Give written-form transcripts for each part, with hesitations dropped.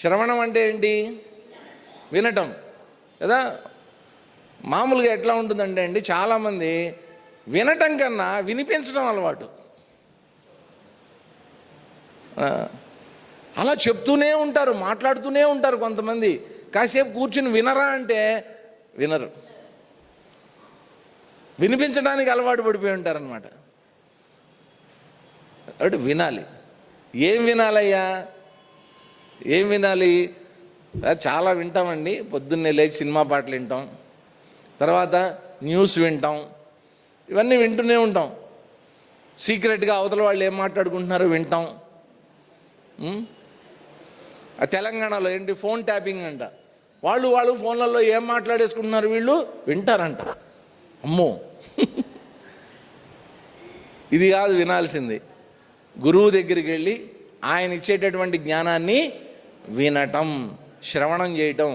శ్రవణం అంటే ఏంటి? వినటం కదా. మామూలుగా ఎట్లా ఉంటుందంటే అండి, చాలామంది వినటం కన్నా వినిపించడం అలవాటు. అలా చెప్తూనే ఉంటారు, మాట్లాడుతూనే ఉంటారు. కొంతమంది కాసేపు కూర్చుని వినరా అంటే వినరు, వినిపించడానికి అలవాటు పడిపోయి ఉంటారనమాట. అంటే వినాలి. ఏం వినాలయ్యా? ఏం వినాలి? చాలా వింటామండి. పొద్దున్నే లేచి సినిమా పాటలు వింటాం, తర్వాత న్యూస్ వింటాం, ఇవన్నీ వింటూనే ఉంటాం. సీక్రెట్గా అవతల వాళ్ళు ఏం మాట్లాడుకుంటున్నారో వింటాం. ఆ తెలంగాణలో ఏంటి ఫోన్ ట్యాపింగ్ అంట. వాళ్ళు ఫోన్లలో ఏం మాట్లాడేసుకుంటున్నారు వీళ్ళు వింటారంట. అమ్మో, ఇది కాదు వినాల్సింది. గురువు దగ్గరికి వెళ్ళి ఆయన ఇచ్చేటటువంటి జ్ఞానాన్ని వినటం, శ్రవణం చేయటం.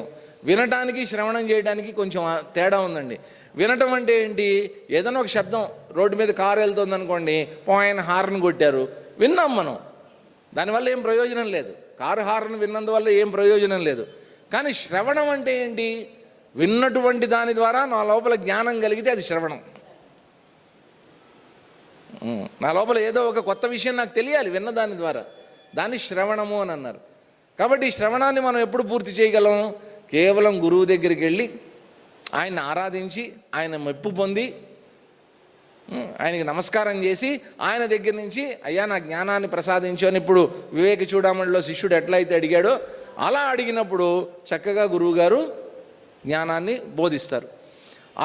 వినటానికి శ్రవణం చేయడానికి కొంచెం తేడా ఉందండి. వినటం అంటే ఏంటి? ఏదైనా ఒక శబ్దం, రోడ్డు మీద కారు వెళ్తుంది అనుకోండి, పోయిన హార్న్ కొట్టారు, విన్నాం మనం, దానివల్ల ఏం ప్రయోజనం లేదు. కారు హార్న్ విన్నందువల్ల ఏం ప్రయోజనం లేదు. కానీ శ్రవణం అంటే ఏంటి? విన్నటువంటి దాని ద్వారా నా లోపల జ్ఞానం కలిగితే అది శ్రవణం. నా లోపల ఏదో ఒక కొత్త విషయం నాకు తెలియాలి విన్నదాని ద్వారా, దాన్ని శ్రవణము అని అన్నారు. కాబట్టి ఈ శ్రవణాన్ని మనం ఎప్పుడు పూర్తి చేయగలం? కేవలం గురువు దగ్గరికి వెళ్ళి ఆయన్ని ఆరాధించి, ఆయన మెప్పు పొంది, ఆయనకి నమస్కారం చేసి, ఆయన దగ్గర నుంచి అయ్యా నా జ్ఞానాన్ని ప్రసాదించు అని ఇప్పుడు వివేక చూడామణిలో శిష్యుడు ఎట్లయితే అడిగాడో అలా అడిగినప్పుడు చక్కగా గురువుగారు జ్ఞానాన్ని బోధిస్తారు.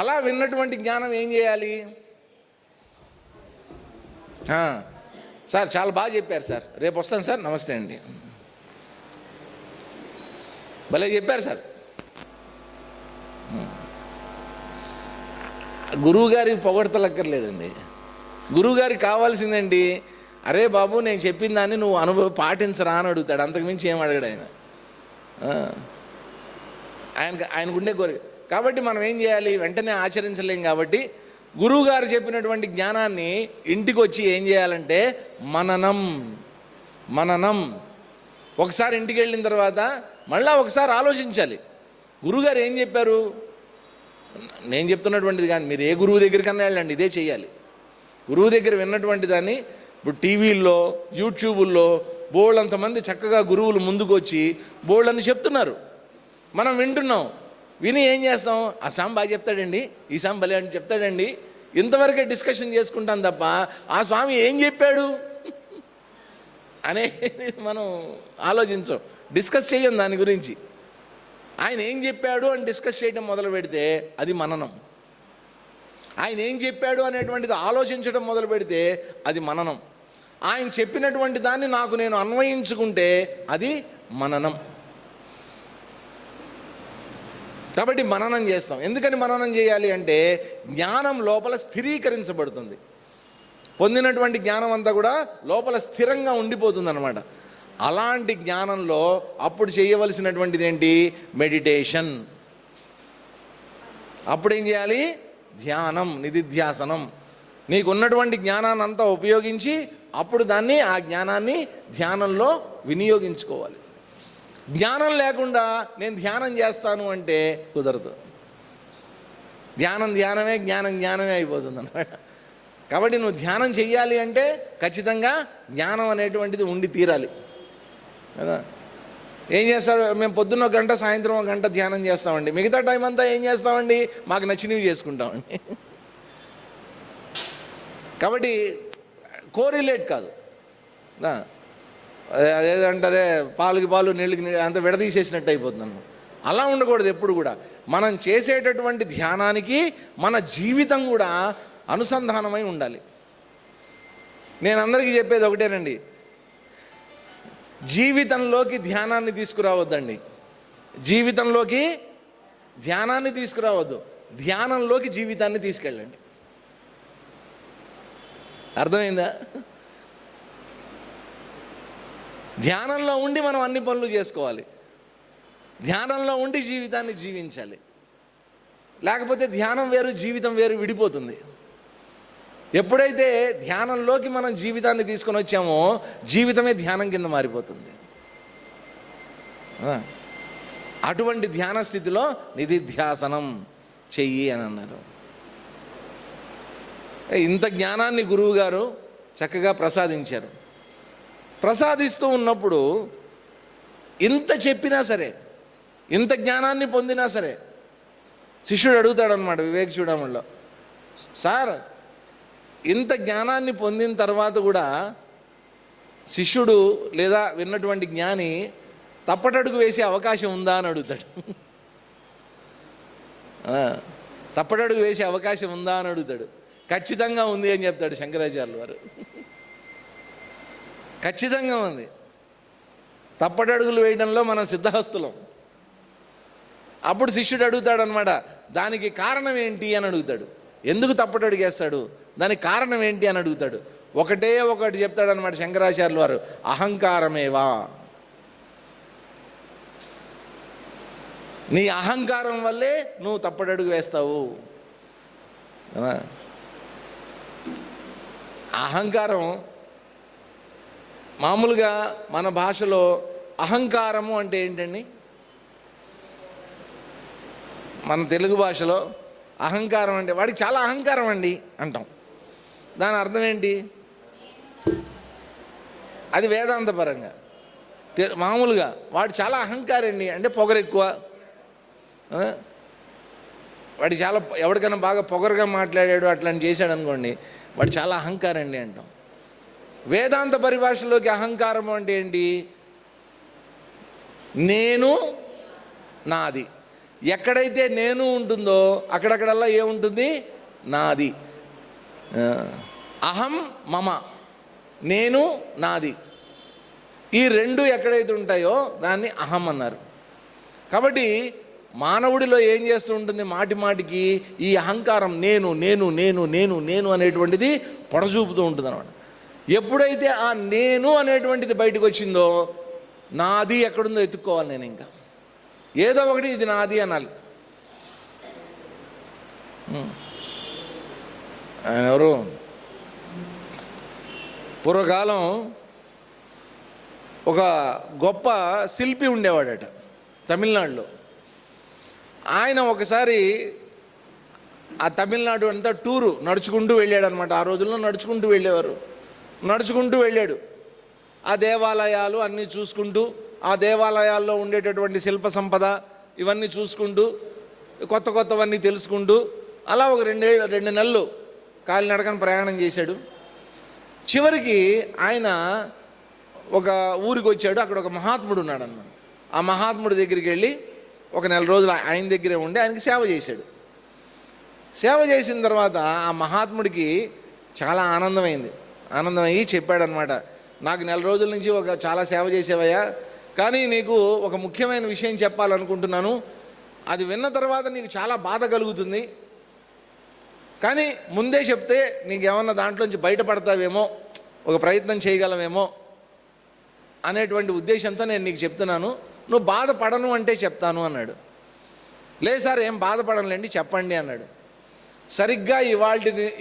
అలా విన్నటువంటి జ్ఞానం ఏం చేయాలి? సార్ చాలా బాగా చెప్పారు సార్, రేపు వస్తాను సార్, నమస్తే అండి, భలే చెప్పారు సార్. గురువుగారికి పొగడతలక్కర్లేదండి. గురువుగారికి కావాల్సిందండి, అరే బాబు నేను చెప్పిన దాన్ని నువ్వు పాటించరా అని అడుగుతాడు. అంతకుమించి ఏం అడగడు ఆయన. ఆయనకుండే కోరిక. కాబట్టి మనం ఏం చేయాలి? వెంటనే ఆచరించలేం. కాబట్టి గురువుగారు చెప్పినటువంటి జ్ఞానాన్ని ఇంటికి వచ్చి ఏం చేయాలంటే మననం. ఒకసారి ఇంటికి వెళ్ళిన తర్వాత మళ్ళీ ఒకసారి ఆలోచించాలి, గురువుగారు ఏం చెప్పారు. నేను చెప్తున్నటువంటిది కానీ మీరు ఏ గురువు దగ్గరికన్నా వెళ్ళండి, ఇదే చేయాలి. గురువు దగ్గర విన్నటువంటి దాన్ని ఇప్పుడు టీవీల్లో, యూట్యూబుల్లో బోళ్ళంతమంది చక్కగా గురువులు ముందుకు వచ్చి బోళ్ళని చెప్తున్నారు, మనం వింటున్నాం. విని ఏం చేస్తాం? ఆ స్వామి బాగా చెప్తాడండి, ఈ స్వామి భలే అని చెప్తాడండి, ఇంతవరకే డిస్కషన్ చేసుకుంటాం తప్ప ఆ స్వామి ఏం చెప్పాడు అనేది మనం ఆలోచించం, డిస్కస్ చేయం దాని గురించి. ఆయన ఏం చెప్పాడు అని డిస్కస్ చేయడం మొదలు పెడితే అది మననం. ఆయన ఏం చెప్పాడు అనేటువంటిది ఆలోచించడం మొదలు పెడితే అది మననం. ఆయన చెప్పినటువంటి దాన్ని నాకు నేను అన్వయించుకుంటే అది మననం. కాబట్టి మననం చేస్తాం. ఎందుకని మననం చేయాలి అంటే జ్ఞానం లోపల స్థిరీకరించబడుతుంది. పొందినటువంటి జ్ఞానం అంతా కూడా లోపల స్థిరంగా ఉండిపోతుంది అన్నమాట. అలాంటి జ్ఞానంలో అప్పుడు చేయవలసినటువంటిది ఏంటి? మెడిటేషన్. అప్పుడు ఏం చేయాలి? ధ్యానం, నిధిధ్యాసనం. నీకు ఉన్నటువంటి జ్ఞానాన్ని అంతా ఉపయోగించి అప్పుడు ఆ జ్ఞానాన్ని ధ్యానంలో వినియోగించుకోవాలి. జ్ఞానం లేకుండా నేను ధ్యానం చేస్తాను అంటే కుదరదు. ధ్యానమే, జ్ఞానమే అయిపోతుంది అన్నమాట. కాబట్టి నువ్వు ధ్యానం చెయ్యాలి అంటే ఖచ్చితంగా జ్ఞానం అనేటువంటిది ఉండి తీరాలి కదా. ఏం చేస్తారు? మేము పొద్దున్న 1 గంట, సాయంత్రం 1 గంట ధ్యానం చేస్తామండి, మిగతా టైం అంతా ఏం చేస్తామండి? మాకు నచ్చినవి చేసుకుంటామండి. కాబట్టి కోరిలేట్ కాదు, అదేదంటారే పాలుకి పాలు నీళ్ళకి నీళ్ళు అంత విడదీసేసినట్టు అయిపోతుంది అన్నమాట. అలా ఉండకూడదు. ఎప్పుడు కూడా మనం చేసేటటువంటి ధ్యానానికి మన జీవితం కూడా అనుసంధానమై ఉండాలి. నేను అందరికీ చెప్పేది ఒకటేనండి, జీవితంలోకి ధ్యానాన్ని తీసుకురావద్దండి. జీవితంలోకి ధ్యానాన్ని తీసుకురావద్దు, ధ్యానంలోకి జీవితాన్ని తీసుకెళ్ళండి. అర్థమైందా? ధ్యానంలో ఉండి మనం అన్ని పనులు చేసుకోవాలి, ధ్యానంలో ఉండి జీవితాన్ని జీవించాలి. లేకపోతే ధ్యానం వేరు, జీవితం వేరు విడిపోతుంది. ఎప్పుడైతే ధ్యానంలోకి మనం జీవితాన్ని తీసుకొని వచ్చామో జీవితమే ధ్యానం కింద మారిపోతుంది. అటువంటి ధ్యాన స్థితిలో నిధిధ్యాసనం చెయ్యి అని అన్నారు. ఇంత జ్ఞానాన్ని గురువు గారు చక్కగా ప్రసాదించారు. ప్రసాదిస్తూ ఉన్నప్పుడు ఇంత చెప్పినా సరే, ఇంత జ్ఞానాన్ని పొందినా సరే, శిష్యుడు అడుగుతాడనమాట వివేక చూడమణిలో, సార్ ఇంత జ్ఞానాన్ని పొందిన తర్వాత కూడా శిష్యుడు లేదా విన్నటువంటి జ్ఞాని తప్పటడుగు వేసే అవకాశం ఉందా అని అడుగుతాడు. తప్పటడుగు వేసే అవకాశం ఉందా అని అడుగుతాడు. ఖచ్చితంగా ఉంది అని చెప్తాడు శంకరాచార్యుల వారు. ఖచ్చితంగా ఉంది. తప్పటడుగులు వేయడంలో మనం సిద్ధహస్తులం. అప్పుడు శిష్యుడు అడుగుతాడు అనమాట, దానికి కారణం ఏంటి అని అడుగుతాడు. ఎందుకు తప్పటడుగు వేస్తాడు, దానికి కారణం ఏంటి అని అడుగుతాడు. ఒకటే ఒకటి చెప్తాడనమాట శంకరాచార్యుల వారు, అహంకారమేవా. నీ అహంకారం వల్లే నువ్వు తప్పటడుగు వేస్తావు. అహంకారం మామూలుగా మన భాషలో అహంకారము అంటే ఏంటండి? మన తెలుగు భాషలో అహంకారం అంటే వాడికి చాలా అహంకారం అండి అంటాం. దాని అర్థం ఏంటి? అది వేదాంతపరంగా. మామూలుగా వాడు చాలా అహంకారండి అంటే పొగరు ఎక్కువ, వాడు చాలా ఎవరికైనా బాగా పొగరుగా మాట్లాడాడు అట్లాంటి చేశాడు అనుకోండి, వాడు చాలా అహంకారండి అంటాం. వేదాంత పరిభాషలోకి అహంకారం అంటే ఏంటి? నేను నాది. ఎక్కడైతే నేను ఉంటుందో అక్కడక్కడల్లా ఏముంటుంది? నాది. అహం మమ, నేను నాది. ఈ రెండు ఎక్కడైతే ఉంటాయో దాన్ని అహం అన్నారు. కాబట్టి మానవుడిలో ఏం చేస్తూ ఉంటుంది? మాటి మాటికి ఈ అహంకారం నేను నేను నేను నేను నేను అనేటువంటిది పొడచూపుతూ ఉంటుంది అన్నమాట. ఎప్పుడైతే ఆ నేను అనేటువంటిది బయటకు వచ్చిందో నాది ఎక్కడుందో ఎత్తుక్కోవాలి. నేను ఇంకా ఏదో ఒకటి ఇది నాది అనాలి. ఆయన ఎవరు? పూర్వకాలం ఒక గొప్ప శిల్పి ఉండేవాడట తమిళనాడులో. ఆయన ఒకసారి ఆ తమిళనాడు అంతా టూరు నడుచుకుంటూ వెళ్ళాడనమాట. ఆ రోజుల్లో నడుచుకుంటూ వెళ్ళేవారు. నడుచుకుంటూ వెళ్ళాడు. ఆ దేవాలయాలు అన్నీ చూసుకుంటూ, ఆ దేవాలయాల్లో ఉండేటటువంటి శిల్ప సంపద ఇవన్నీ చూసుకుంటూ, కొత్త కొత్తవన్నీ తెలుసుకుంటూ అలా ఒక 2 నెలలు కాలినడకన ప్రయాణం చేశాడు. చివరికి ఆయన ఒక ఊరికి వచ్చాడు. అక్కడ ఒక మహాత్ముడు ఉన్నాడు అన్నమాట. ఆ మహాత్ముడి దగ్గరికి వెళ్ళి ఒక 1 నెల రోజులు ఆయన దగ్గరే ఉండి ఆయనకి సేవ చేశాడు. సేవ చేసిన తర్వాత ఆ మహాత్ముడికి చాలా ఆనందమయ్యి చెప్పాడనమాట, నాకు 1 నెల రోజుల నుంచి చాలా సేవ చేసేవయ్యా, కానీ నీకు ఒక ముఖ్యమైన విషయం చెప్పాలనుకుంటున్నాను. అది విన్న తర్వాత నీకు చాలా బాధ కలుగుతుంది, కానీ ముందే చెప్తే నీకేమన్నా దాంట్లోంచి బయటపడతావేమో, ఒక ప్రయత్నం చేయగలవేమో అనేటువంటి ఉద్దేశంతో నేను నీకు చెప్తున్నాను. నువ్వు బాధపడను అంటే చెప్తాను అన్నాడు. లేదు సార్ ఏం బాధపడనులేండి చెప్పండి అన్నాడు. సరిగ్గా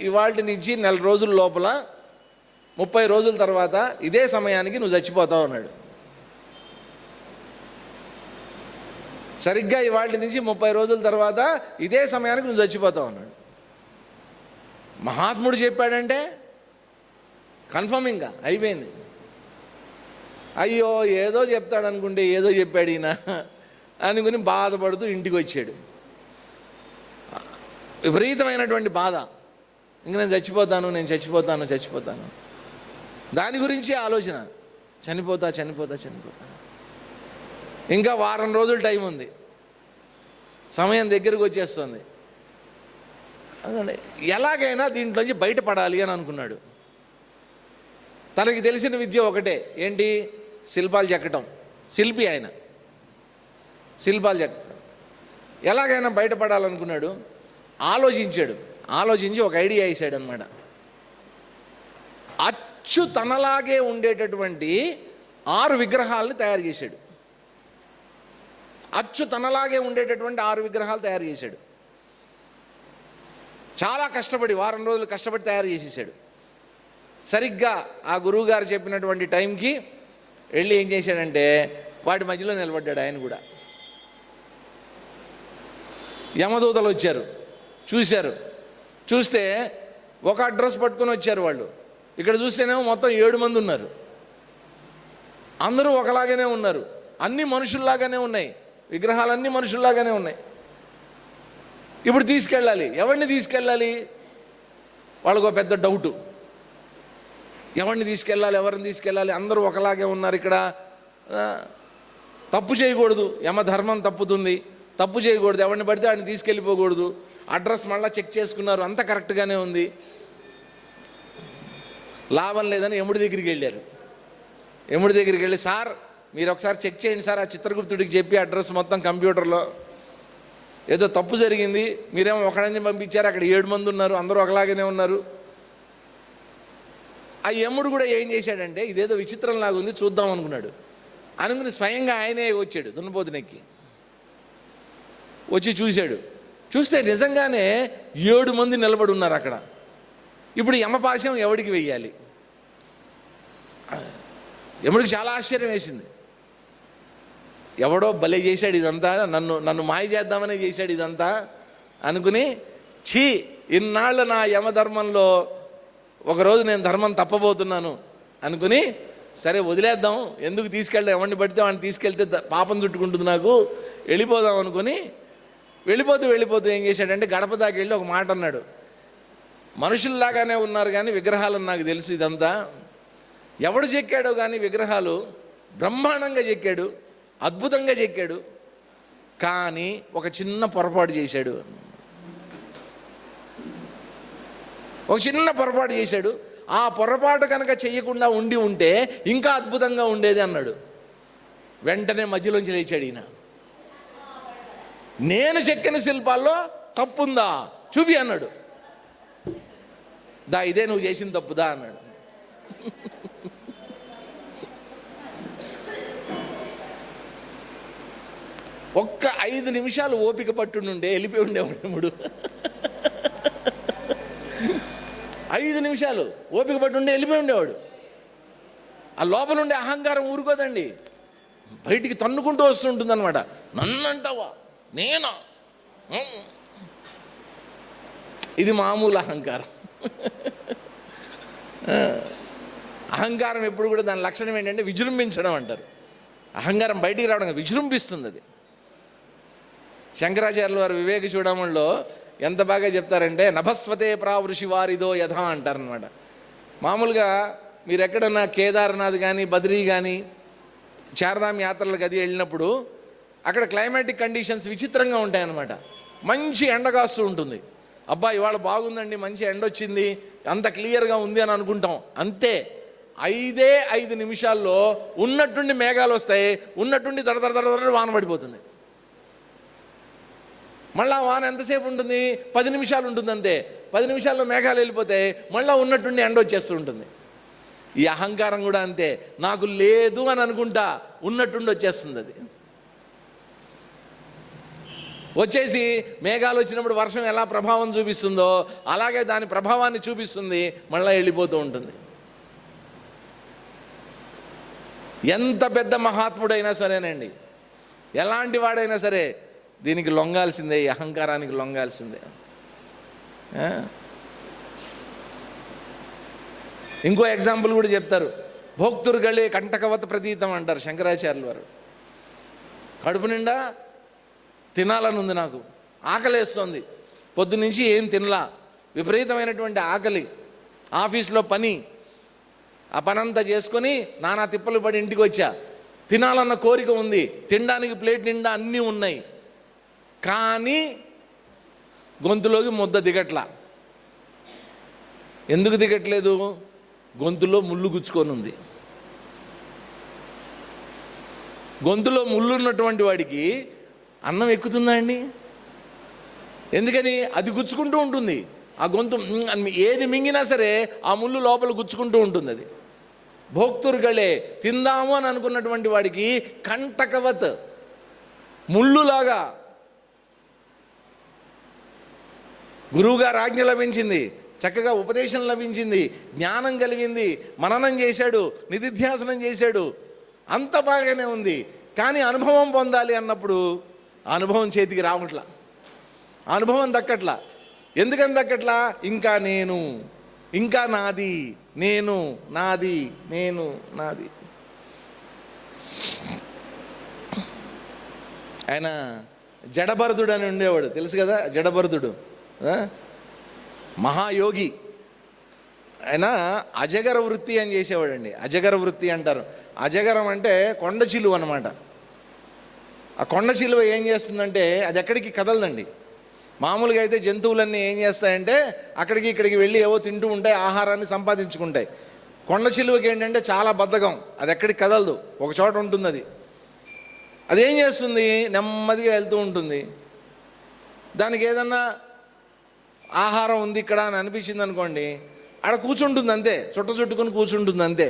ఇవాల్టి నుంచి 1 నెల రోజుల లోపల 30 రోజుల తర్వాత ఇదే సమయానికి నువ్వు చచ్చిపోతావు అన్నాడు. సరిగ్గా ఇవాల్టి నుంచి 30 రోజుల తర్వాత ఇదే సమయానికి నువ్వు చచ్చిపోతావు అన్నాడు. మహాత్ముడు చెప్పాడంటే కన్ఫర్మ్, ఇంకా అయిపోయింది. అయ్యో ఏదో చెప్తాడు అనుకుంటే ఏదో చెప్పాడు ఈయన అనుకుని బాధపడుతూ ఇంటికి వచ్చాడు. విపరీతమైనటువంటి బాధ. ఇంక నేను చచ్చిపోతాను దాని గురించి ఆలోచన. చనిపోతా. ఇంకా వారం రోజులు టైం ఉంది, సమయం దగ్గరకు వచ్చేస్తుంది. ఎలాగైనా దీంట్లోంచి బయటపడాలి అని అనుకున్నాడు. తనకి తెలిసిన విద్య ఒకటే, ఏంటి? శిల్పాలు చెక్కటం. శిల్పి ఆయన, శిల్పాలు చెక్కటం. ఎలాగైనా బయటపడాలనుకున్నాడు. ఆలోచించి ఒక ఐడియా వేసాడు అనమాట. అచ్చు తనలాగే ఉండేటటువంటి 6 విగ్రహాలని తయారు చేశాడు. అచ్చు తనలాగే ఉండేటటువంటి 6 విగ్రహాలు తయారు చేశాడు. చాలా కష్టపడి, వారం రోజులు కష్టపడి తయారు చేసేసాడు. సరిగ్గా ఆ గురువుగారు చెప్పినటువంటి టైంకి వెళ్ళి ఏం చేశాడంటే వాటి మధ్యలో నిలబడ్డాడు ఆయన కూడా. యమదూతలు వచ్చారు, చూశారు. చూస్తే ఒక అడ్రస్ పట్టుకొని వచ్చారు వాళ్ళు. ఇక్కడ చూస్తేనేమో మొత్తం 7 మంది ఉన్నారు. అందరూ ఒకలాగానే ఉన్నారు, అన్ని మనుషుల్లాగానే ఉన్నాయి, విగ్రహాలన్నీ మనుషుల్లాగానే ఉన్నాయి. ఇప్పుడు తీసుకెళ్ళాలి, ఎవరిని తీసుకెళ్ళాలి? వాళ్ళకు ఒక పెద్ద డౌటు, ఎవరిని తీసుకెళ్ళాలి, ఎవరిని తీసుకెళ్ళాలి? అందరూ ఒకలాగే ఉన్నారు. ఇక్కడ తప్పు చేయకూడదు, యమధర్మం తప్పుతుంది, తప్పు చేయకూడదు, ఎవరిని పడితే వాడిని తీసుకెళ్ళిపోకూడదు. అడ్రస్ మళ్ళీ చెక్ చేసుకున్నారు, అంత కరెక్ట్గానే ఉంది. లాభం లేదని యముడి దగ్గరికి వెళ్ళారు. యముడి దగ్గరికి వెళ్ళి, సార్ మీరు ఒకసారి చెక్ చేయండి సార్, ఆ చిత్రగుప్తుడికి చెప్పి అడ్రస్ మొత్తం కంప్యూటర్లో ఏదో తప్పు జరిగింది, మీరేమో ఒకడిని పంపించారు, అక్కడ 7 మంది ఉన్నారు, అందరూ ఒకలాగానే ఉన్నారు. ఆ యముడు కూడా ఏం చేశాడంటే, ఇదేదో విచిత్రంలాగా ఉంది చూద్దాం అనుకున్నాడు. అనుకుని స్వయంగా ఆయనే వచ్చాడు దున్నపోతునెక్కి, వచ్చి చూశాడు. చూస్తే నిజంగానే 7 మంది నిలబడి ఉన్నారు అక్కడ. ఇప్పుడు యమపాశం ఎవడికి వెయ్యాలి? యముడికి చాలా ఆశ్చర్యం వేసింది. ఎవడో భలే చేశాడు ఇదంతా, నన్ను మాయ చేద్దామనే చేశాడు ఇదంతా అనుకుని, ఛీ ఇన్నాళ్ళు నా యమధర్మంలో ఒకరోజు నేను ధర్మం తప్పబోతున్నాను అనుకుని, సరే వదిలేద్దాం, ఎందుకు తీసుకెళ్దాం, ఎవరిని పడితే వాడిని తీసుకెళ్తే పాపం చుట్టుకుంటుంది నాకు, వెళ్ళిపోదాం అనుకుని వెళ్ళిపోతూ ఏం చేశాడంటే గడప దాకా వెళ్ళి ఒక మాట అన్నాడు. మనుషుల్లాగానే ఉన్నారు కానీ విగ్రహాలను నాకు తెలుసు ఇదంతా, ఎవడు చెక్కాడో కానీ విగ్రహాలు బ్రహ్మాండంగా చెక్కాడు, అద్భుతంగా చెక్కాడు, కానీ ఒక చిన్న పొరపాటు చేశాడు, ఒక చిన్న పొరపాటు చేశాడు. ఆ పొరపాటు కనుక చెయ్యకుండా ఉంటే ఇంకా అద్భుతంగా ఉండేది అన్నాడు. వెంటనే మధ్యలోంచి లేచాడు ఈయన. నేను చెక్కిన శిల్పాల్లో తప్పుందా చూపి అన్నాడు. దా ఇదే నువ్వు చేసిన తప్పుదా అన్నాడు. ఒక్క 5 నిమిషాలు ఓపిక పట్టుండే వెళ్ళిపోయి ఉండేవాడు యముడు. 5 నిమిషాలు ఓపిక పట్టుండే వెళ్ళిపోయి ఉండేవాడు. ఆ లోపల ఉండే అహంకారం ఊరుకోదండి, బయటికి తన్నుకుంటూ వస్తుంటుంది అనమాట. నన్ను అంటావా, నేనా? ఇది మామూలు అహంకారం. అహంకారం ఎప్పుడు కూడా దాని లక్షణం ఏంటంటే విజృంభించడం అంటారు. అహంకారం బయటికి రావడం విజృంభిస్తుంది. అది శంకరాచార్యుల వారు వివేక చూడమంలో ఎంత బాగా చెప్తారంటే, నభస్వతే ప్రావృషి వారిదో యథా అంటారనమాట. మామూలుగా మీరు ఎక్కడన్నా కేదార్నాథ్ కానీ బద్రీ కానీ చార్ధామ్ యాత్రలకు అది వెళ్ళినప్పుడు అక్కడ క్లైమాటిక్ కండిషన్స్ విచిత్రంగా ఉంటాయన్నమాట. మంచి ఎండ కాస్తూ ఉంటుంది, అబ్బా ఇవాళ బాగుందండి, మంచి ఎండ వచ్చింది, అంత క్లియర్గా ఉంది అని అనుకుంటాం. అంతే 5 నిమిషాల్లో ఉన్నట్టుండి మేఘాలు వస్తాయి, ఉన్నట్టుండి దడ వాన పడిపోతుంది. మళ్ళా వాన ఎంతసేపు ఉంటుంది? 10 నిమిషాలు ఉంటుంది అంతే. 10 నిమిషాల్లో మేఘాలు వెళ్ళిపోతాయి, మళ్ళీ ఉన్నట్టుండి ఎండ వచ్చేస్తూ ఉంటుంది. ఈ అహంకారం కూడా అంతే, నాకు లేదు అని అనుకుంటా, ఉన్నట్టుండి వచ్చేస్తుంది. అది వచ్చేసి మేఘాలు వచ్చినప్పుడు వర్షం ఎలా ప్రభావం చూపిస్తుందో అలాగే దాని ప్రభావాన్ని చూపిస్తుంది, మళ్ళీ వెళ్ళిపోతూ ఉంటుంది. ఎంత పెద్ద మహాత్ముడైనా సరేనండి, ఎలాంటి వాడైనా సరే దీనికి లొంగాల్సిందే, ఈ అహంకారానికి లొంగాల్సిందే. ఇంకో ఎగ్జాంపుల్ కూడా చెప్తారు. భోక్తురుగళే కంటకవత ప్రతీతం అంటారు శంకరాచార్యుల వారు. కడుపు నిండా తినాలని ఉంది, నాకు ఆకలేస్తుంది, పొద్దునుంచి ఏం తినలా, విపరీతమైనటువంటి ఆకలి, ఆఫీస్లో పని, ఆ పనంతా చేసుకొని నానా తిప్పలు పడి ఇంటికి వచ్చా, తినాలన్న కోరిక ఉంది, తినడానికి ప్లేట్ నిండా అన్నీ ఉన్నాయి, కానీ గొంతులోకి ముద్ద దిగట్లా. ఎందుకు దిగట్లేదు? గొంతులో ముళ్ళు గుచ్చుకొని ఉంది. గొంతులో ముళ్ళు ఉన్నటువంటి వాడికి అన్నం ఎక్కుతుందా అండి? ఎందుకని? అది గుచ్చుకుంటూ ఉంటుంది. ఆ గొంతు ఏది మింగినా సరే ఆ ముళ్ళు లోపల గుచ్చుకుంటూ ఉంటుంది. అది భోక్తురుగళే, తిందాము అని అనుకున్నటువంటి వాడికి కంటకవత్, ముళ్ళులాగా. గురువుగారు ఆజ్ఞ లభించింది, చక్కగా ఉపదేశం లభించింది, జ్ఞానం కలిగింది, మననం చేశాడు, నిధిధ్యాసనం చేశాడు, అంత బాగానే ఉంది. కానీ అనుభవం పొందాలి అన్నప్పుడు అనుభవం చేతికి రావట్లా, అనుభవం దక్కట్లా. ఎందుకని దక్కట్లా? ఇంకా నేను, ఇంకా నాది, నేను నాది, నేను నాది. ఆయన జడభరతుడు అని ఉండేవాడు, తెలుసు కదా జడభరతుడు, మహాయోగి. ఆయన అజగర వృత్తి అని చేసేవాడండి. అజగర వృత్తి అంటారు. అజగరం అంటే కొండ చిలువ అనమాట. ఆ కొండ చిలువ ఏం చేస్తుందంటే అది ఎక్కడికి కదలదండి. మామూలుగా అయితే జంతువులన్నీ ఏం చేస్తాయంటే అక్కడికి ఇక్కడికి వెళ్ళి ఏవో తింటూ ఉంటాయి, ఆహారాన్ని సంపాదించుకుంటాయి. కొండ చిలువకి ఏంటంటే చాలా బద్ధకం, అది ఎక్కడికి కదలదు, ఒక చోట ఉంటుంది. అది ఏం చేస్తుంది, నెమ్మదిగా వెళ్తూ ఉంటుంది. దానికి ఏదన్నా ఆహారం ఉంది ఇక్కడ అని అనిపించింది అనుకోండి, ఆడ కూర్చుంటుంది అంతే, చుట్టుకుని కూర్చుంటుంది అంతే.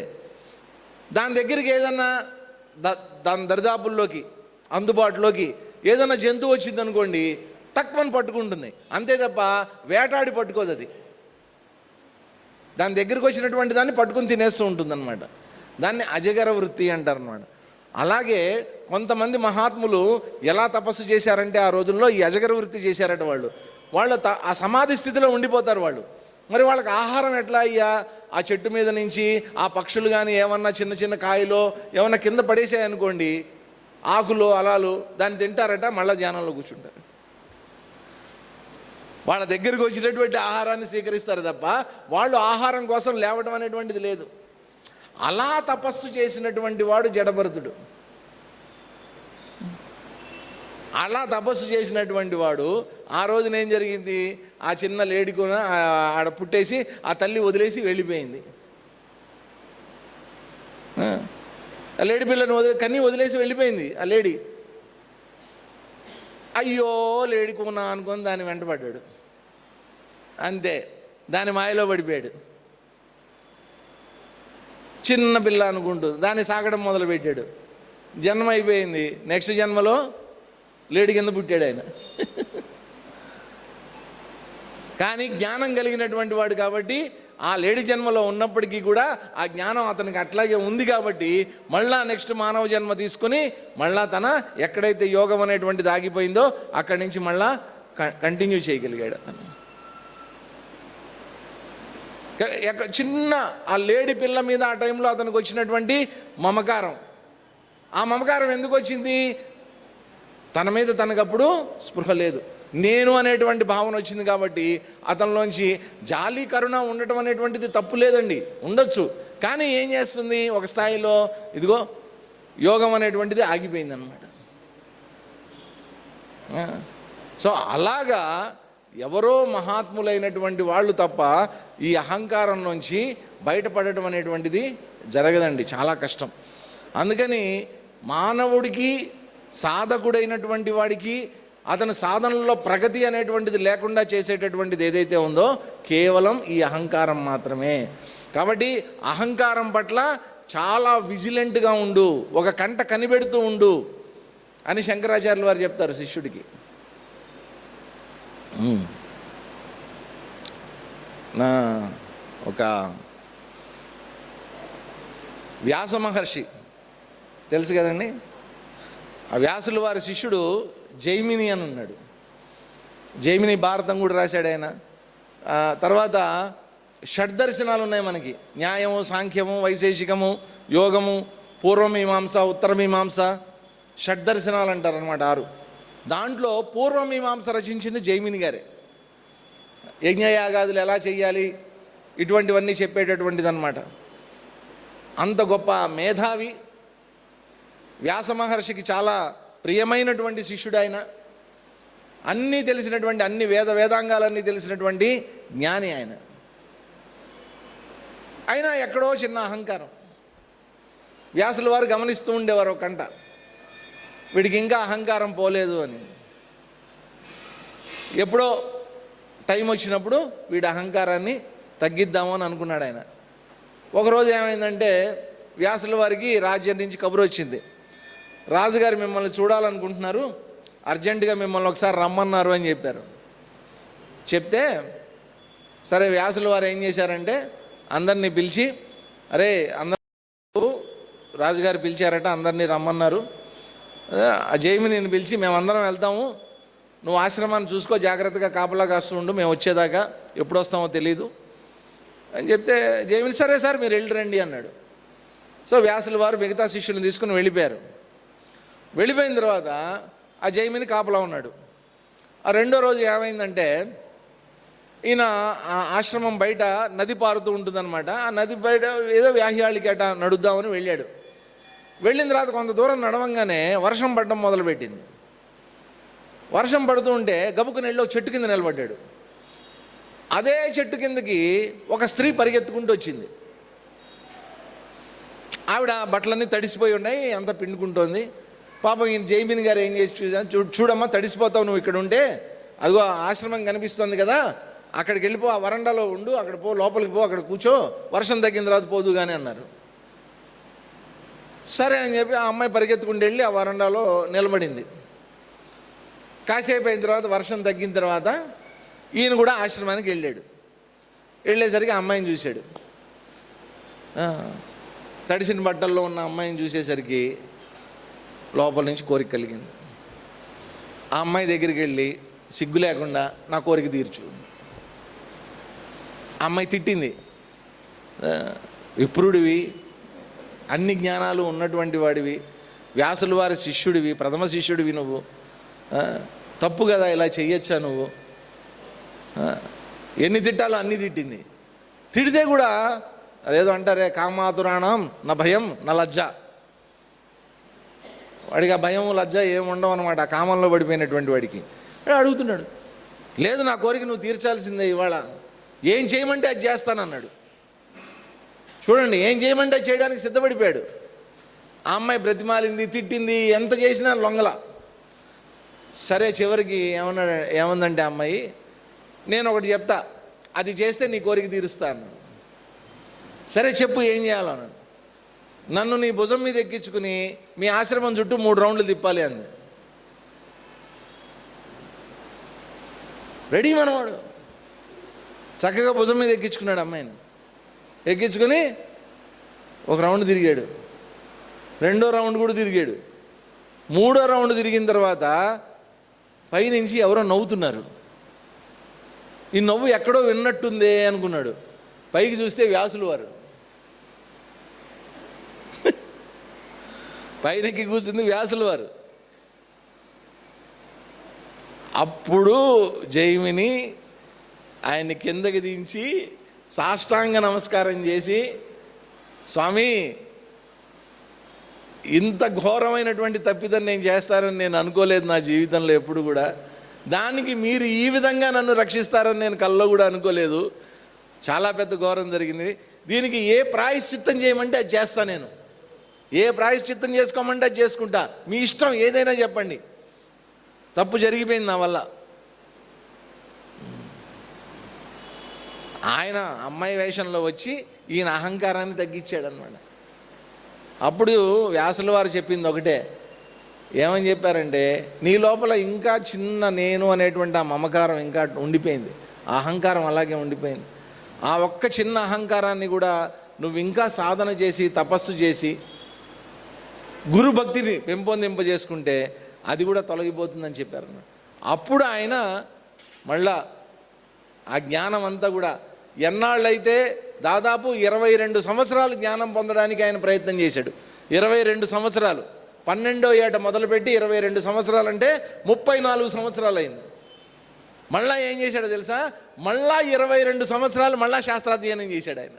దాని దగ్గరికి ఏదన్నా దాని దరిదాపుల్లోకి అందుబాటులోకి ఏదన్నా జంతువు వచ్చింది అనుకోండి, టక్మని పట్టుకుంటుంది అంతే తప్ప వేటాడి పట్టుకోదు. అది దాని దగ్గరికి వచ్చినటువంటి దాన్ని పట్టుకుని తినేస్తూ ఉంటుంది అనమాట. దాన్ని అజగర వృత్తి అంటారు అనమాట. అలాగే కొంతమంది మహాత్ములు ఎలా తపస్సు చేశారంటే ఆ రోజుల్లో ఈ అజగర వృత్తి చేశారట. వాళ్ళు ఆ సమాధి స్థితిలో ఉండిపోతారు వాళ్ళు. మరి వాళ్ళకి ఆహారం ఎట్లా అయ్యా? ఆ చెట్టు మీద నుంచి ఆ పక్షులు కానీ ఏమన్నా చిన్న చిన్న కాయలో ఏమన్నా కింద పడేసాయనుకోండి, ఆకులు అలాలు, దాన్ని తింటారట, మళ్ళీ ధ్యానంలో కూర్చుంటారు. వాళ్ళ దగ్గరికి వచ్చినటువంటి ఆహారాన్ని స్వీకరిస్తారు తప్ప వాళ్ళు ఆహారం కోసం లేవడం అనేటువంటిది లేదు. అలా తపస్సు చేసినటువంటి వాడు జడభరతుడు. అలా తపస్సు చేసినటువంటి వాడు ఆ రోజున ఏం జరిగింది, ఆ చిన్న లేడి కూడా ఆడ పుట్టేసి ఆ తల్లి వదిలేసి వెళ్ళిపోయింది. ఆ లేడి పిల్లని కన్నీ వదిలేసి వెళ్ళిపోయింది ఆ లేడీ. అయ్యో లేడి కూనా అనుకొని దాన్ని వెంటబడ్డాడు, అంతే, దాని మాయలో పడిపోయాడు. చిన్న పిల్ల అనుకుంటూ దాన్ని సాగడం మొదలుపెట్టాడు. జన్మ అయిపోయింది, నెక్స్ట్ జన్మలో లేడి కింద పుట్టాడు ఆయన. కానీ జ్ఞానం కలిగినటువంటి వాడు కాబట్టి ఆ లేడి జన్మలో ఉన్నప్పటికీ కూడా ఆ జ్ఞానం అతనికి అట్లాగే ఉంది కాబట్టి మళ్ళా నెక్స్ట్ మానవ జన్మ తీసుకుని మళ్ళా తన ఎక్కడైతే యోగం అనేటువంటిది ఆగిపోయిందో అక్కడి నుంచి మళ్ళా కంటిన్యూ చేయగలిగాడు అతను. చిన్న ఆ లేడి పిల్ల మీద ఆ టైంలో అతనికి వచ్చినటువంటి మమకారం, ఆ మమకారం ఎందుకు వచ్చింది? తన మీద తనకప్పుడు స్పృహ లేదు, నేను అనేటువంటి భావన వచ్చింది కాబట్టి అతనిలోంచి జాలి కరుణ ఉండటం అనేటువంటిది తప్పు లేదండి, ఉండొచ్చు. కానీ ఏం చేస్తుంది, ఒక స్థాయిలో ఇదిగో యోగం అనేటువంటిది ఆగిపోయింది అన్నమాట. సో అలాగా ఎవరో మహాత్ములైనటువంటి వాళ్ళు తప్ప ఈ అహంకారం నుంచి బయటపడటం అనేటువంటిది జరగదండి, చాలా కష్టం. అందుకని మానవుడికి, సాధకుడైనటువంటి వాడికి అతని సాధనలో ప్రగతి అనేటువంటిది లేకుండా చేసేటటువంటిది ఏదైతే ఉందో కేవలం ఈ అహంకారం మాత్రమే. కాబట్టి అహంకారం పట్ల చాలా విజిలెంట్గా ఉండు, ఒక కంట కనిపెడుతూ ఉండు అని శంకరాచార్యులు వారు చెప్తారు శిష్యుడికి. నా ఒక వ్యాస మహర్షి తెలుసు కదండి, ఆ వ్యాసుల వారి శిష్యుడు జైమిని అని ఉన్నాడు. జైమిని భారతం కూడా రాశాడు ఆయన. తర్వాత షడ్దర్శనాలు ఉన్నాయి మనకి, న్యాయము, సాంఖ్యము, వైశేషికము, యోగము, పూర్వమీమాంస, ఉత్తరమీమాంస, షడ్దర్శనాలు అంటారు అనమాట 6. దాంట్లో పూర్వమీమాంస రచించింది జైమిని గారే. యజ్ఞయాగాదులు ఎలా చెయ్యాలి ఇటువంటివన్నీ చెప్పేటటువంటిది అనమాట. అంత గొప్ప మేధావి, వ్యాస మహర్షికి చాలా ప్రియమైనటువంటి శిష్యుడు ఆయన. అన్నీ తెలిసినటువంటి, అన్ని వేదాంగాలన్నీ తెలిసినటువంటి జ్ఞాని ఆయన. అయినా ఎక్కడో చిన్న అహంకారం. వ్యాసుల వారు గమనిస్తూ ఉండేవారు ఒక కంట, వీడికి ఇంకా అహంకారం పోలేదు అని. ఎప్పుడో టైం వచ్చినప్పుడు వీడి అహంకారాన్ని తగ్గిద్దాము అని అనుకున్నాడు ఆయన. ఒకరోజు ఏమైందంటే వ్యాసుల వారికి రాజ్యం నుంచి కబురు వచ్చింది, రాజుగారు మిమ్మల్ని చూడాలనుకుంటున్నారు, అర్జెంటుగా మిమ్మల్ని ఒకసారి రమ్మన్నారు అని చెప్పారు. చెప్తే సరే వ్యాసుల వారు ఏం చేశారంటే అందరినీ పిలిచి, అరే అందరూ రాజుగారు పిలిచారట, అందరినీ రమ్మన్నారు, ఆ జైమినిని పిలిచి మేమందరం వెళ్తాము, నువ్వు ఆశ్రమాన్ని చూసుకో, జాగ్రత్తగా కాపలా కాస్తూ ఉండు, మేము వచ్చేదాకా, ఎప్పుడు వస్తామో తెలీదు అని చెప్తే జైమిని సరే సార్ మీరు వెళ్ళి రండి అన్నాడు. సో వ్యాసుల వారు మిగతా శిష్యులను తీసుకుని వెళ్ళిపోయారు. వెళ్ళిపోయిన తర్వాత ఆ జైమిని కాపలా ఉన్నాడు. ఆ రెండో రోజు ఏమైందంటే, ఈయన ఆశ్రమం బయట నది పారుతూ ఉంటుందన్నమాట. ఆ నది బయట ఏదో వ్యాహ్యాళికి అట నడుద్దామని వెళ్ళాడు. వెళ్ళిన తర్వాత కొంత దూరం నడవంగానే వర్షం పడడం మొదలుపెట్టింది. వర్షం పడుతూ ఉంటే గబుకుని వెళ్ళి ఒక చెట్టు కింద నిలబడ్డాడు. అదే చెట్టు కిందకి ఒక స్త్రీ పరిగెత్తుకుంటూ వచ్చింది. ఆవిడ బట్టలన్నీ తడిసిపోయి ఉన్నాయి, అంత పిండుకుంటోంది. పాపం ఈయన జైమిని గారు ఏం చేసి చూడమ్మా తడిసిపోతావు నువ్వు ఇక్కడ ఉంటే, అదిగో ఆశ్రమం కనిపిస్తుంది కదా, అక్కడికి వెళ్ళిపో, ఆ వరండాలో ఉండు, అక్కడ పో, లోపలికి పో, అక్కడ కూర్చో, వర్షం తగ్గిన తర్వాత పోదు కానీ అన్నారు. సరే అని చెప్పి ఆ అమ్మాయి పరిగెత్తుకుంటూ వెళ్ళి ఆ వరండాలో నిలబడింది. కాసేపు అయిన తర్వాత వర్షం తగ్గిన తర్వాత ఈయన కూడా ఆశ్రమానికి వెళ్ళాడు. వెళ్ళేసరికి ఆ అమ్మాయిని చూశాడు. తడిసిన బట్టల్లో ఉన్న అమ్మాయిని చూసేసరికి లోపల నుంచి కోరిక కలిగింది. ఆ అమ్మాయి దగ్గరికి వెళ్ళి సిగ్గు లేకుండా నా కోరిక తీర్చు. ఆ అమ్మాయి తిట్టింది, విప్రుడివి, అన్ని జ్ఞానాలు ఉన్నటువంటి వాడివి, వ్యాసుల వారి శిష్యుడివి, ప్రథమ శిష్యుడివి, నువ్వు తప్పు కదా, ఇలా చెయ్యొచ్చా నువ్వు, ఎన్ని తిట్టాలో అన్నీ తిట్టింది. తిడితే కూడా అదేదో అంటారే కామాతురాణం నా భయం నా లజ్జ, వాడికి ఆ భయం లజ్జ ఏముండవు అనమాట. ఆ కామంలో పడిపోయినటువంటి వాడికి అడుగుతున్నాడు, లేదు నా కోరిక నువ్వు తీర్చాల్సిందే, ఇవాళ ఏం చేయమంటే అది చేస్తానన్నాడు. చూడండి, ఏం చేయమంటే అది చేయడానికి సిద్ధపడిపోయాడు. ఆ అమ్మాయి బ్రతిమాలింది, తిట్టింది, ఎంత చేసినా లొంగల. సరే చివరికి ఏముందంటే అమ్మాయి, నేను ఒకటి చెప్తా, అది చేస్తే నీ కోరిక తీరుస్తా అన్నాడు. సరే చెప్పు ఏం చేయాలన్నాడు. నన్ను నీ భుజం మీద ఎక్కించుకుని మీ ఆశ్రమం చుట్టూ 3 రౌండ్లు తిప్పాలి అంది. రెడీ మనవాడు చక్కగా భుజం మీద ఎక్కించుకున్నాడు అమ్మాయిని. ఎక్కించుకొని ఒక రౌండ్ తిరిగాడు, రెండో రౌండ్ కూడా తిరిగాడు. 3వ రౌండ్ తిరిగిన తర్వాత పైనుంచి ఎవరో నవ్వుతున్నారు. ఈ నవ్వు ఎక్కడో విన్నట్టుందే అనుకున్నాడు. పైకి చూస్తే వ్యాసులు వారు. పైనకి కూర్చుంది వ్యాసుల వారు. అప్పుడు జైమిని ఆయన్ని కిందకి దించి సాష్టాంగ నమస్కారం చేసి, స్వామి ఇంత ఘోరమైనటువంటి తప్పిదం నేను చేస్తానని నేను అనుకోలేదు నా జీవితంలో ఎప్పుడు కూడా. దానికి మీరు ఈ విధంగా నన్ను రక్షిస్తారని నేను కల్లో కూడా అనుకోలేదు. చాలా పెద్ద ఘోరం జరిగింది. దీనికి ఏ ప్రాయశ్చిత్తం చేయమంటే అది చేస్తా, నేను ఏ ప్రాయశ్చిత్తం చేసుకోమంటే అది చేసుకుంటా, మీ ఇష్టం ఏదైనా చెప్పండి, తప్పు జరిగిపోయింది నా వల్ల. ఆయన అమ్మాయి వేషంలో వచ్చి ఈయన అహంకారాన్ని తగ్గించాడు అన్నమాట. అప్పుడు వ్యాసుల వారు చెప్పింది ఒకటే, ఏమని చెప్పారంటే, నీ లోపల ఇంకా చిన్న నేను అనేటువంటి ఆ మమకారం ఇంకా ఉండిపోయింది, అహంకారం అలాగే ఉండిపోయింది. ఆ ఒక్క చిన్న అహంకారాన్ని కూడా నువ్వు ఇంకా సాధన చేసి తపస్సు చేసి గురు భక్తిని పెంపొందింపజేసుకుంటే అది కూడా తొలగిపోతుందని చెప్పారు. అప్పుడు ఆయన మళ్ళా ఆ జ్ఞానం అంతా కూడా ఎన్నాళ్ళైతే దాదాపు 22 సంవత్సరాలు జ్ఞానం పొందడానికి ఆయన ప్రయత్నం చేశాడు. 22 సంవత్సరాలు, 12వ ఏట మొదలుపెట్టి 22 సంవత్సరాలు అంటే 34 సంవత్సరాలు అయింది. మళ్ళా ఏం చేశాడో తెలుసా, మళ్ళా 22 సంవత్సరాలు మళ్ళా శాస్త్రాధ్యయనం చేశాడు ఆయన,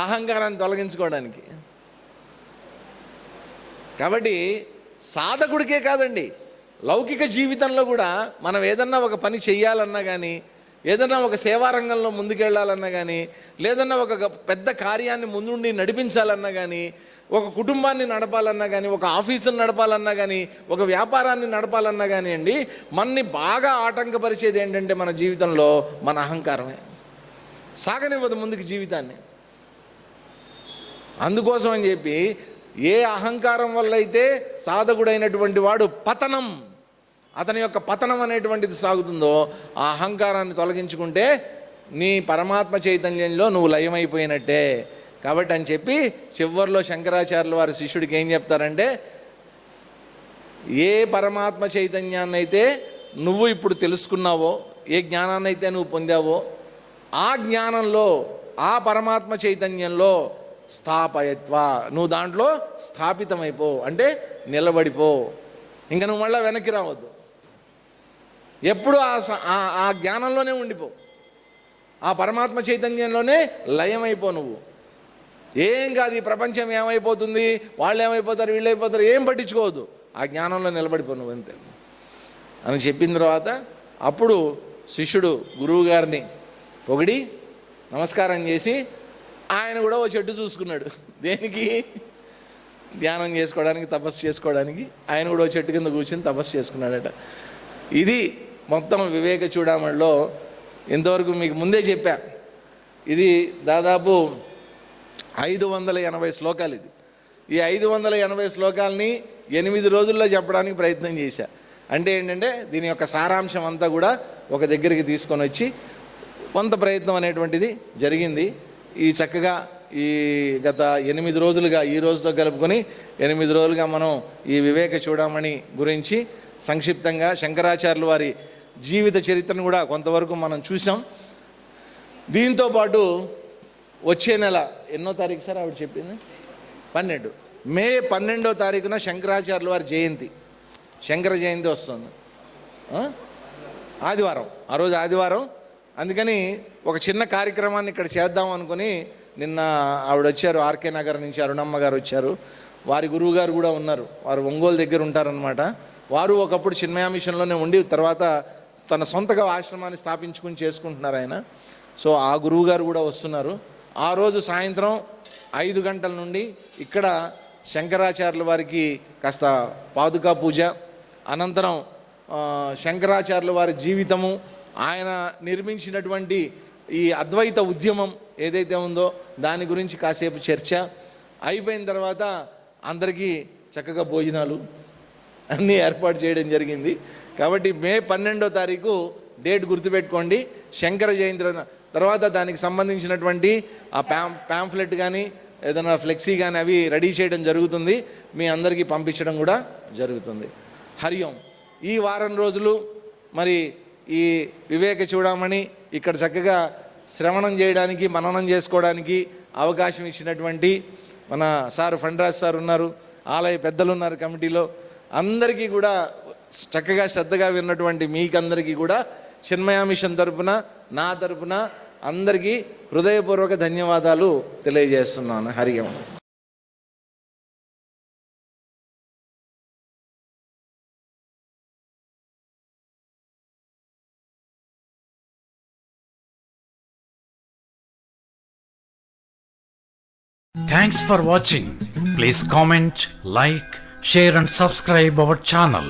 అహంకారాన్ని తొలగించుకోవడానికి. కాబట్టి సాధకుడికే కాదండి, లౌకిక జీవితంలో కూడా మనం ఏదన్నా ఒక పని చెయ్యాలన్నా కానీ, ఏదన్నా ఒక సేవారంగంలో ముందుకెళ్ళాలన్నా కానీ, లేదన్నా ఒక పెద్ద కార్యాన్ని ముందుండి నడిపించాలన్నా కానీ, ఒక కుటుంబాన్ని నడపాలన్నా కానీ, ఒక ఆఫీసును నడపాలన్నా కానీ, ఒక వ్యాపారాన్ని నడపాలన్నా కానీ అండి, మనని బాగా ఆటంకపరిచేది ఏంటంటే మన జీవితంలో మన అహంకారమే. సాగనివ్వదు ముందుకు జీవితాన్ని. అందుకోసం అని చెప్పి ఏ అహంకారం వల్ల అయితే సాధకుడైనటువంటి వాడు పతనం, అతని యొక్క పతనం అనేటువంటిది సాగుతుందో, ఆ అహంకారాన్ని తొలగించుకుంటే నీ పరమాత్మ చైతన్యంలో నువ్వు లయమైపోయినట్టే. కాబట్టి అని చెప్పి చివరిలో శంకరాచార్యుల వారి శిష్యుడికి ఏం చెప్తారంటే, ఏ పరమాత్మ చైతన్యాన్ని అయితే నువ్వు ఇప్పుడు తెలుసుకున్నావో, ఏ జ్ఞానాన్ని అయితే నువ్వు పొందావో, ఆ జ్ఞానంలో, ఆ పరమాత్మ చైతన్యంలో స్థాపయత్వ, నువ్వు దాంట్లో స్థాపితమైపో, అంటే నిలబడిపో. ఇంకా నువ్వు మళ్ళీ వెనక్కి రావద్దు, ఎప్పుడు ఆ జ్ఞానంలోనే ఉండిపో, ఆ పరమాత్మ చైతన్యంలోనే లయమైపో. నువ్వు ఏం కాదు, ఈ ప్రపంచం ఏమైపోతుంది, వాళ్ళు ఏమైపోతారు, వీళ్ళు అయిపోతారు, ఏం పట్టించుకోవద్దు, ఆ జ్ఞానంలో నిలబడిపో నువ్వు అంతే అని చెప్పిన తర్వాత అప్పుడు శిష్యుడు గురువు గారిని పొగిడి నమస్కారం చేసి ఆయన కూడా ఓ చెట్టు చూసుకున్నాడు. దేనికి? ధ్యానం చేసుకోవడానికి, తపస్సు చేసుకోవడానికి. ఆయన కూడా ఓ చెట్టు కింద కూర్చొని తపస్సు చేసుకున్నాడట. ఇది మొత్తం వివేక చూడమణిలో ఇంతవరకు మీకు ముందే చెప్పా. ఇది దాదాపు 580 శ్లోకాలు. ఈ 580 శ్లోకాలని 8 రోజుల్లో చెప్పడానికి ప్రయత్నం చేశా. అంటే ఏంటంటే దీని యొక్క సారాంశం అంతా కూడా ఒక దగ్గరికి తీసుకొని వచ్చి కొంత ప్రయత్నం అనేటువంటిది జరిగింది. ఈ చక్కగా ఈ గత 8 రోజులుగా, ఈ రోజుతో కలుపుకొని 8 రోజులుగా మనం ఈ వివేక చూడమణి గురించి సంక్షిప్తంగా శంకరాచార్యుల వారి జీవిత చరిత్రను కూడా కొంతవరకు మనం చూసాం. దీంతోపాటు వచ్చే నెల ఎన్నో తారీఖు సార్ ఆవిడ చెప్పింది? 12 మే 12వ తారీఖున శంకరాచార్యుల వారి జయంతి, శంకర జయంతి వస్తుంది. ఆదివారం, ఆ రోజు ఆదివారం. అందుకని ఒక చిన్న కార్యక్రమాన్ని ఇక్కడ చేద్దాం అనుకుని నిన్న ఆవిడ వచ్చారు, ఆర్కే నగర్ నుంచి అరుణమ్మ గారు వచ్చారు. వారి గురువు గారు కూడా ఉన్నారు, వారు ఒంగోలు దగ్గర ఉంటారనమాట. వారు ఒకప్పుడు చిన్మయ మిషన్లోనే ఉండి తర్వాత తన సొంతగా ఆశ్రమాన్ని స్థాపించుకుని చేసుకుంటున్నారు ఆయన. సో ఆ గురువు గారు కూడా వస్తున్నారు. ఆ రోజు సాయంత్రం 5 గంటల నుండి ఇక్కడ శంకరాచార్యుల వారికి కాస్త పాదుకా పూజ, అనంతరం శంకరాచార్యుల వారి జీవితము, ఆయన నిర్మించినటువంటి ఈ అద్వైత ఉద్యమం ఏదైతే ఉందో దాని గురించి కాసేపు చర్చ అయిపోయిన తర్వాత అందరికీ చక్కగా భోజనాలు అన్నీ ఏర్పాటు చేయడం జరిగింది. కాబట్టి మే 12వ తారీఖు డేట్ గుర్తుపెట్టుకోండి. శంకర జయంతి తర్వాత దానికి సంబంధించినటువంటి ఆ ప్యాంఫ్లెట్ కానీ ఏదైనా ఫ్లెక్సీ కానీ అవి రెడీ చేయడం జరుగుతుంది, మీ అందరికీ పంపించడం కూడా జరుగుతుంది. హరి ఓం. ఈ వారం రోజులు మరి ఈ వివేక చూడమని ఇక్కడ చక్కగా శ్రవణం చేయడానికి, మననం చేసుకోవడానికి అవకాశం ఇచ్చినటువంటి మన సార్ ఫండ్రాజ్ సార్ ఉన్నారు, ఆలయ పెద్దలు ఉన్నారు కమిటీలో, అందరికీ కూడా చక్కగా శ్రద్ధగా విన్నటువంటి మీకందరికీ కూడా చిన్మయ మిషన్ తరపున, నా తరపున అందరికీ హృదయపూర్వక ధన్యవాదాలు తెలియజేస్తున్నాను. హరి ఓం. Thanks for watching. Please comment, like, share and subscribe our channel.